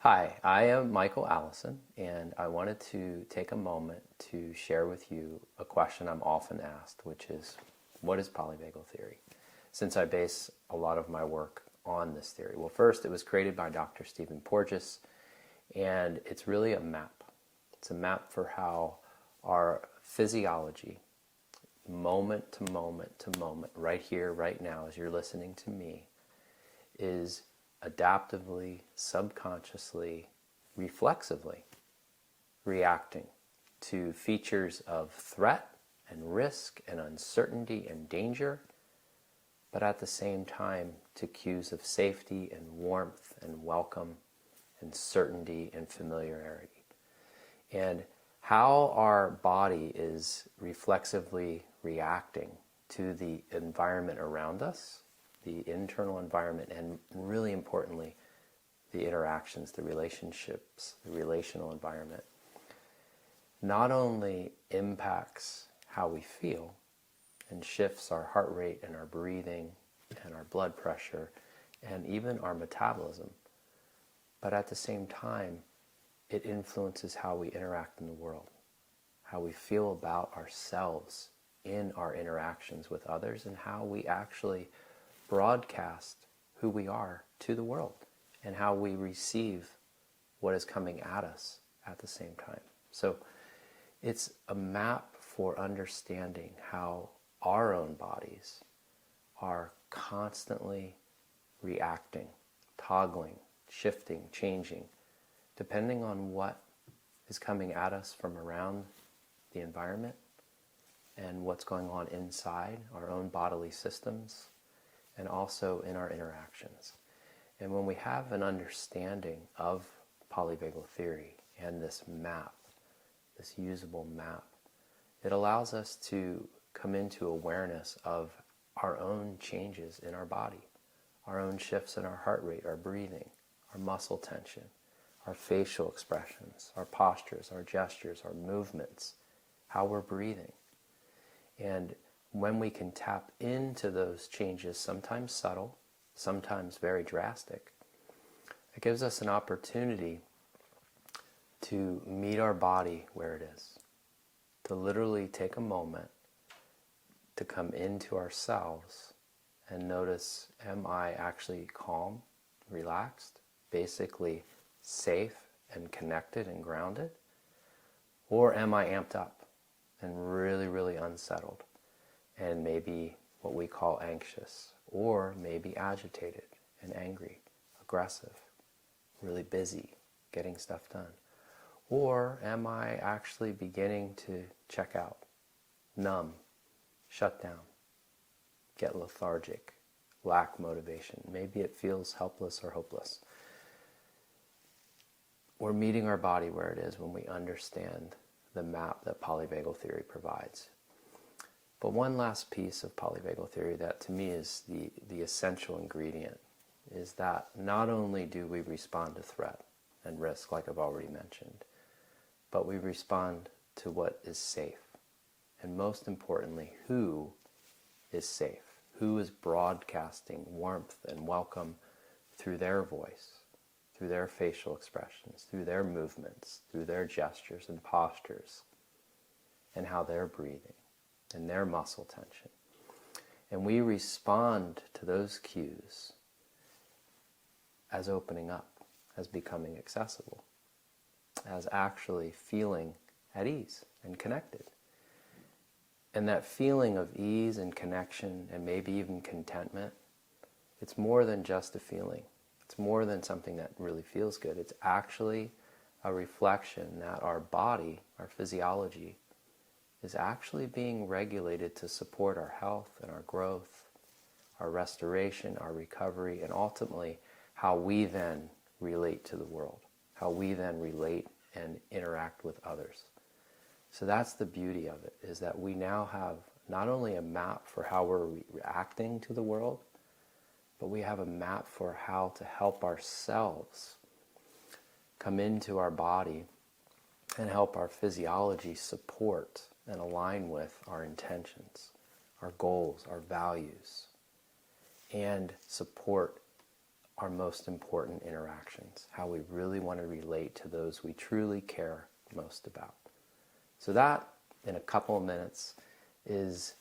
Hi, I am Michael Allison, and I wanted to take a moment to share with you a question I'm often asked, which is, what is polyvagal theory? Since I base a lot of my work on this theory. Well, first, it was created by Dr. Stephen Porges, and it's really a map. It's a map for how our physiology, moment to moment to moment, right here, right now, as you're listening to me, is adaptively, subconsciously, reflexively reacting to features of threat and risk and uncertainty and danger, but at the same time to cues of safety and warmth and welcome and certainty and familiarity. And how our body is reflexively reacting to the environment around us, the internal environment, and really importantly, the interactions, the relationships, the relational environment, not only impacts how we feel and shifts our heart rate and our breathing and our blood pressure and even our metabolism, but at the same time, it influences how we interact in the world, how we feel about ourselves in our interactions with others, and how we actually broadcast who we are to the world and how we receive what is coming at us at the same time. So it's a map for understanding how our own bodies are constantly reacting, toggling, shifting, changing, depending on what is coming at us from around the environment and what's going on inside our own bodily systems, and also in our interactions. And when we have an understanding of polyvagal theory and this map, this usable map, it allows us to come into awareness of our own changes in our body, our own shifts in our heart rate, our breathing, our muscle tension, our facial expressions, our postures, our gestures, our movements, how we're breathing. And when we can tap into those changes, sometimes subtle, sometimes very drastic, it gives us an opportunity to meet our body where it is, to literally take a moment to come into ourselves and notice, am I actually calm, relaxed, basically safe and connected and grounded? Or am I amped up and really, really unsettled? And maybe what we call anxious, or maybe agitated and angry, aggressive, really busy, getting stuff done. Or am I actually beginning to check out, numb, shut down, get lethargic, lack motivation? Maybe it feels helpless or hopeless. We're meeting our body where it is when we understand the map that polyvagal theory provides. But one last piece of polyvagal theory that to me is the essential ingredient is that not only do we respond to threat and risk, like I've already mentioned, but we respond to what is safe. And most importantly, who is safe, who is broadcasting warmth and welcome through their voice, through their facial expressions, through their movements, through their gestures and postures, and how they're breathing and their muscle tension. And we respond to those cues as opening up, as becoming accessible, as actually feeling at ease and connected. And that feeling of ease and connection and maybe even contentment, it's more than just a feeling. It's more than something that really feels good. It's actually a reflection that our body, our physiology, is actually being regulated to support our health and our growth, our restoration, our recovery, and ultimately how we then relate to the world, how we then relate and interact with others. So that's the beauty of it, is that we now have not only a map for how we're reacting to the world, but we have a map for how to help ourselves come into our body and help our physiology support and align with our intentions, our goals, our values, and support our most important interactions, how we really want to relate to those we truly care most about. So that, in a couple of minutes, is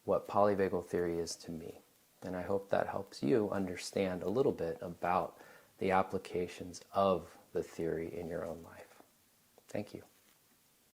what polyvagal theory is to me. And I hope that helps you understand a little bit about the applications of the theory in your own life. Thank you.